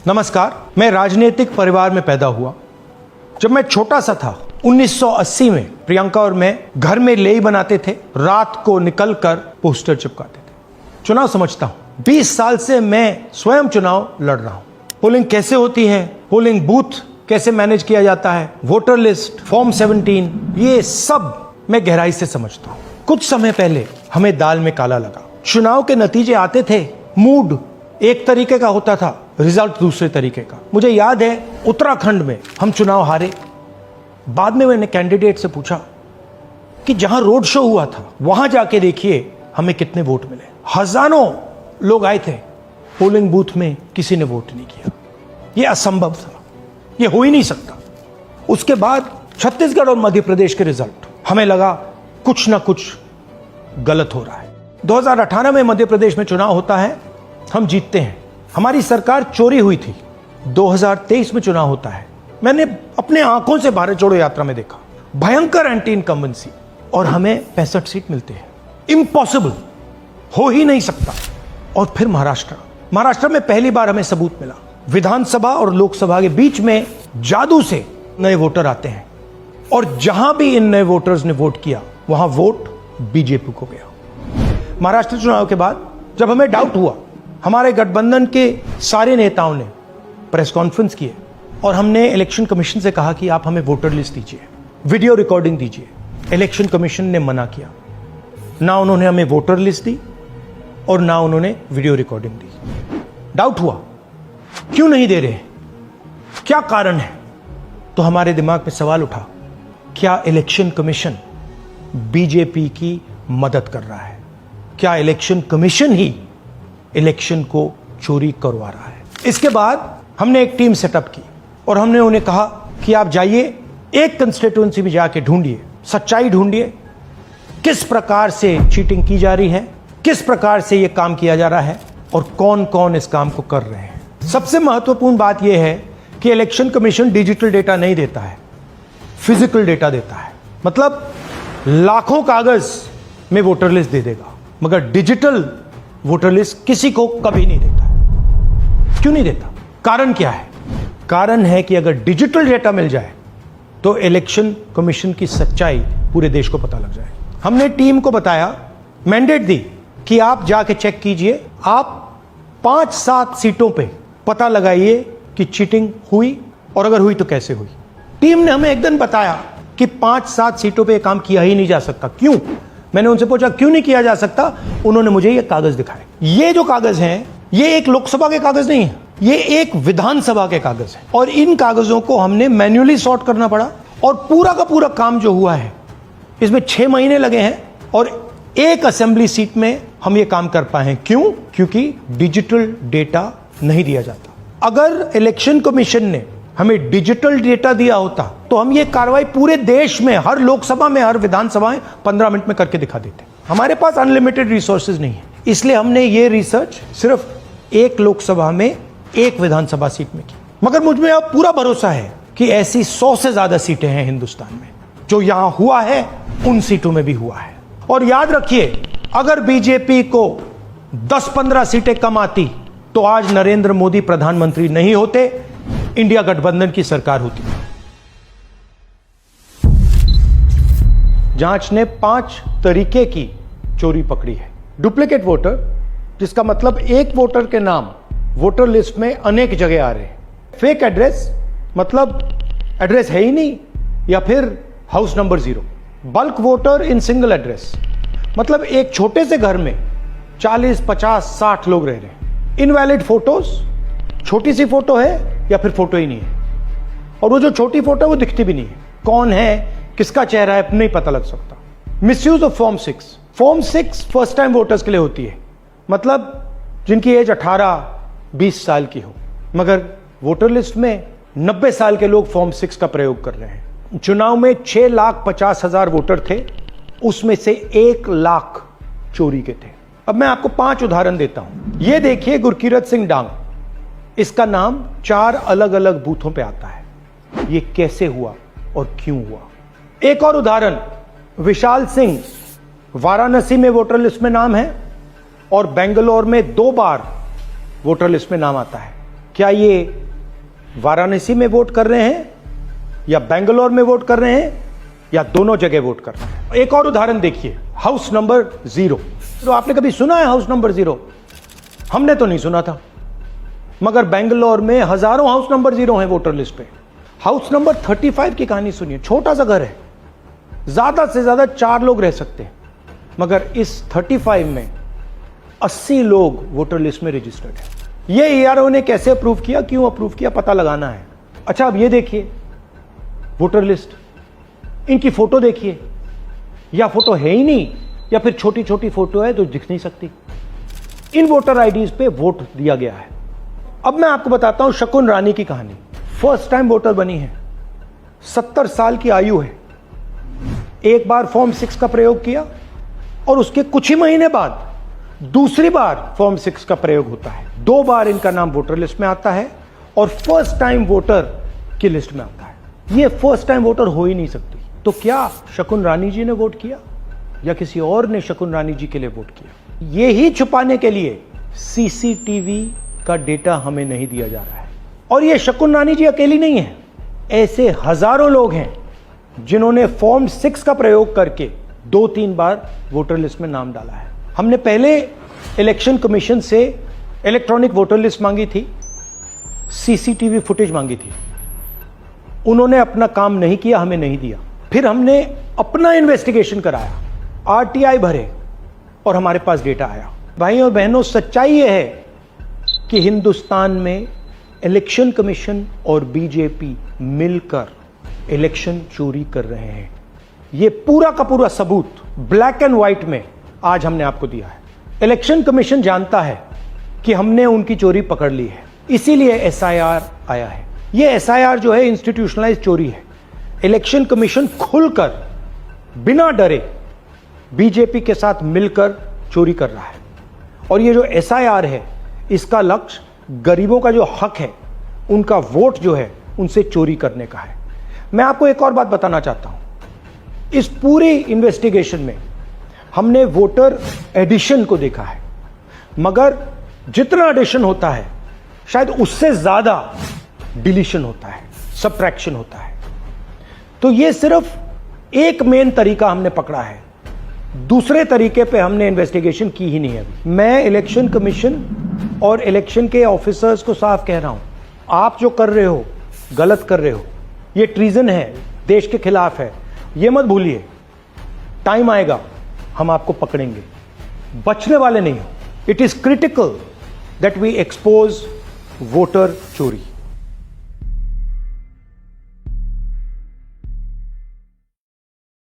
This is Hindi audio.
नमस्कार। मैं राजनीतिक परिवार में पैदा हुआ। जब मैं छोटा सा था 1980 में प्रियंका और मैं घर में लेई बनाते थे, रात को निकलकर पोस्टर चिपकाते थे। चुनाव समझता हूं। 20 साल से मैं स्वयं चुनाव लड़ रहा हूं। पोलिंग कैसे होती है, पोलिंग बूथ कैसे मैनेज किया जाता है, वोटर लिस्ट, फॉर्म 17, ये सब मैं गहराई से समझता हूं। कुछ समय पहले हमें दाल में काला लगा। चुनाव के नतीजे आते थे, मूड एक तरीके का होता था, रिजल्ट दूसरे तरीके का। मुझे याद है उत्तराखंड में हम चुनाव हारे। बाद में मैंने कैंडिडेट से पूछा कि जहां रोड शो हुआ था वहां जाके देखिए हमें कितने वोट मिले। हजारों लोग आए थे, पोलिंग बूथ में किसी ने वोट नहीं किया। यह असंभव था, यह हो ही नहीं सकता। उसके बाद छत्तीसगढ़ और मध्य प्रदेश के रिजल्ट, हमें लगा कुछ ना कुछ गलत हो रहा है। 2018 में मध्य प्रदेश में चुनाव होता है, हम जीतते हैं। हमारी सरकार चोरी हुई थी। 2023 में चुनाव होता है, मैंने अपने आंखों से भारत जोड़ो यात्रा में देखा, भयंकर एंटी इनकम्बेंसी, और हमें 65 सीट मिलते हैं। इम्पॉसिबल, हो ही नहीं सकता। और फिर महाराष्ट्र में पहली बार हमें सबूत मिला। विधानसभा और लोकसभा के बीच में जादू से नए वोटर आते हैं, और जहां भी इन नए वोटर्स ने वोट किया वहां वोट बीजेपी को गया। महाराष्ट्र चुनाव के बाद जब हमें डाउट हुआ, हमारे गठबंधन के सारे नेताओं ने प्रेस कॉन्फ्रेंस किए और हमने इलेक्शन कमीशन से कहा कि आप हमें वोटर लिस्ट दीजिए, वीडियो रिकॉर्डिंग दीजिए। इलेक्शन कमीशन ने मना किया। ना उन्होंने हमें वोटर लिस्ट दी और ना उन्होंने वीडियो रिकॉर्डिंग दी। डाउट हुआ, क्यों नहीं दे रहे, क्या कारण है? तो हमारे दिमाग में सवाल उठा, क्या इलेक्शन कमीशन बीजेपी की मदद कर रहा है? क्या इलेक्शन कमीशन ही इलेक्शन को चोरी करवा रहा है? इसके बाद हमने एक टीम सेटअप की और हमने उन्हें कहा कि आप जाइए, एक कंस्टिट्यूएंसी में जाके ढूंढिए, सच्चाई ढूंढिए, किस प्रकार से चीटिंग की जा रही है, किस प्रकार से यह काम किया जा रहा है और कौन कौन इस काम को कर रहे हैं। सबसे महत्वपूर्ण बात यह है कि इलेक्शन कमीशन डिजिटल डेटा नहीं देता है, फिजिकल डेटा देता है। मतलब लाखों कागज में वोटर लिस्ट दे देगा, मगर डिजिटल वोटर लिस्ट किसी को कभी नहीं देता है। क्यों नहीं देता? कारण क्या है? कारण है कि अगर डिजिटल डेटा मिल जाए तो इलेक्शन कमीशन की सच्चाई पूरे देश को पता लग जाए। हमने टीम को बताया, मैंडेट दी कि आप जाके चेक कीजिए, आप 5-7 सीटों पे पता लगाइए कि चीटिंग हुई, और अगर हुई तो कैसे हुई। टीम ने हमें एक दिन बताया कि 5-7 सीटों पे काम किया ही नहीं जा सकता। क्यों? मैंने उनसे पूछा क्यों नहीं किया जा सकता। उन्होंने मुझे ये कागज दिखाए। ये जो कागज हैं, ये एक लोकसभा के कागज नहीं है, ये एक विधानसभा के कागज है, और इन कागजों को हमने मैन्युअली सॉर्ट करना पड़ा। और पूरा का पूरा काम जो हुआ है, इसमें 6 महीने लगे हैं, और एक असेंबली सीट में हम ये काम कर पाए हैं। क्यों? क्योंकि डिजिटल डेटा नहीं दिया जाता। अगर इलेक्शन कमीशन ने हमें डिजिटल डेटा दिया होता तो हम ये कार्रवाई पूरे देश में, हर लोकसभा में, हर विधानसभा में 15 मिनट में करके दिखा देते। हमारे पास अनलिमिटेड रिसोर्सेज नहीं है, इसलिए हमने ये रिसर्च सिर्फ एक लोकसभा में, एक विधानसभा सीट में की। मगर मुझ में अब पूरा भरोसा है कि ऐसी 100 से ज्यादा सीटें हैं हिंदुस्तान में। जो यहां हुआ है उन सीटों में भी हुआ है। और याद रखिए, अगर बीजेपी को 10-15 सीटें कम आती तो आज नरेंद्र मोदी प्रधानमंत्री नहीं होते, इंडिया गठबंधन की सरकार होती। जांच ने 5 तरीके की चोरी पकड़ी है। डुप्लीकेट वोटर, जिसका मतलब एक वोटर के नाम वोटर लिस्ट में अनेक जगह आ रहे हैं। फेक एड्रेस, मतलब एड्रेस है ही नहीं या फिर house number 0। Bulk voter in single address, मतलब एक छोटे से घर में 40, 50, 60 लोग रह रहे हैं। इनवैलिड फोटोज, छोटी सी फोटो है या फिर फोटो ही नहीं है, और वो जो छोटी फोटो है वो दिखती भी नहीं है। कौन है, किसका चेहरा है, नहीं पता लग सकता। Misuse of form 6। Form 6 first time voters के लिए होती है, मतलब जिनकी एज 18-20 साल की हो, मगर वोटर लिस्ट में 90 साल के लोग फॉर्म 6 का प्रयोग कर रहे हैं। चुनाव में 6,50,000 वोटर थे, उसमें से 1 लाख चोरी के थे। अब मैं आपको 5 उदाहरण देता हूं। यह देखिए, गुरकीरत सिंह डांग, इसका नाम 4 अलग अलग बूथों पे आता है। ये कैसे हुआ और क्यों हुआ? एक और उदाहरण, विशाल सिंह, वाराणसी में वोटर लिस्ट में नाम है और बेंगलोर में 2 बार वोटर लिस्ट में नाम आता है। क्या ये वाराणसी में वोट कर रहे हैं या बेंगलोर में वोट कर रहे हैं या दोनों जगह वोट कर रहे हैं? एक और उदाहरण देखिए, हाउस नंबर 0। तो आपने कभी सुना है हाउस नंबर 0? हमने तो नहीं सुना था, मगर बेंगलोर में हजारों हाउस नंबर 0 हैं वोटर लिस्ट पे। हाउस नंबर 35 की कहानी सुनिए। छोटा सा घर है, ज्यादा से ज्यादा 4 लोग रह सकते हैं, मगर इस 35 में 80 लोग वोटर लिस्ट में रजिस्टर्ड है। ये ईआरओ ने कैसे अप्रूव किया, क्यों अप्रूव किया, पता लगाना है। अच्छा, अब ये देखिए वोटर लिस्ट, इनकी फोटो देखिए, या फोटो है ही नहीं या फिर छोटी छोटी फोटो है तो दिख नहीं सकती। इन वोटर आईडीज पे वोट दिया गया है। अब मैं आपको बताता हूं शकुन रानी की कहानी। फर्स्ट टाइम वोटर बनी है, 70 साल की आयु है। एक बार फॉर्म 6 का प्रयोग किया और उसके कुछ ही महीने बाद दूसरी बार फॉर्म 6 का प्रयोग होता है। 2 बार इनका नाम वोटर लिस्ट में आता है और फर्स्ट टाइम वोटर की लिस्ट में आता है। ये फर्स्ट टाइम वोटर हो ही नहीं सकती। तो क्या शकुन रानी जी ने वोट किया या किसी और ने शकुन रानी जी के लिए वोट किया? ये ही छुपाने के लिए सीसीटीवी का डेटा हमें नहीं दिया जा रहा है। और ये शकुन रानी जी अकेली नहीं है, ऐसे हजारों लोग हैं जिन्होंने फॉर्म 6 का प्रयोग करके 2-3 बार वोटर लिस्ट में नाम डाला है। हमने पहले इलेक्शन कमीशन से इलेक्ट्रॉनिक वोटर लिस्ट मांगी थी, सीसीटीवी फुटेज मांगी थी। उन्होंने अपना काम नहीं किया, हमें नहीं दिया। फिर हमने अपना इन्वेस्टिगेशन कराया, आरटीआई भरे और हमारे पास डेटा आया। भाइयों और बहनों, सच्चाई यह है कि हिंदुस्तान में इलेक्शन कमीशन और बीजेपी मिलकर इलेक्शन चोरी कर रहे हैं। यह पूरा का पूरा सबूत ब्लैक एंड व्हाइट में आज हमने आपको दिया है। इलेक्शन कमीशन जानता है कि हमने उनकी चोरी पकड़ ली है, इसीलिए एसआईआर आया है। यह एसआईआर जो है इंस्टीट्यूशनलाइज चोरी है। इलेक्शन कमीशन खुलकर बिना डरे बीजेपी के साथ मिलकर चोरी कर रहा है। और ये जो एसआईआर है, इसका लक्ष्य गरीबों का जो हक है, उनका वोट जो है, उनसे चोरी करने का है। मैं आपको एक और बात बताना चाहता हूं। इस पूरी इन्वेस्टिगेशन में हमने वोटर एडिशन को देखा है, मगर जितना एडिशन होता है शायद उससे ज्यादा डिलीशन होता है, सबट्रैक्शन होता है। तो ये सिर्फ एक मेन तरीका हमने पकड़ा है, दूसरे तरीके पे हमने इन्वेस्टिगेशन की ही नहीं है। मैं इलेक्शन कमीशन और इलेक्शन के ऑफिसर्स को साफ कह रहा हूं, आप जो कर रहे हो गलत कर रहे हो, ये ट्रीजन है, देश के खिलाफ है। ये मत भूलिए, टाइम आएगा हम आपको पकड़ेंगे, बचने वाले नहीं हो। It is critical that we expose voter चोरी।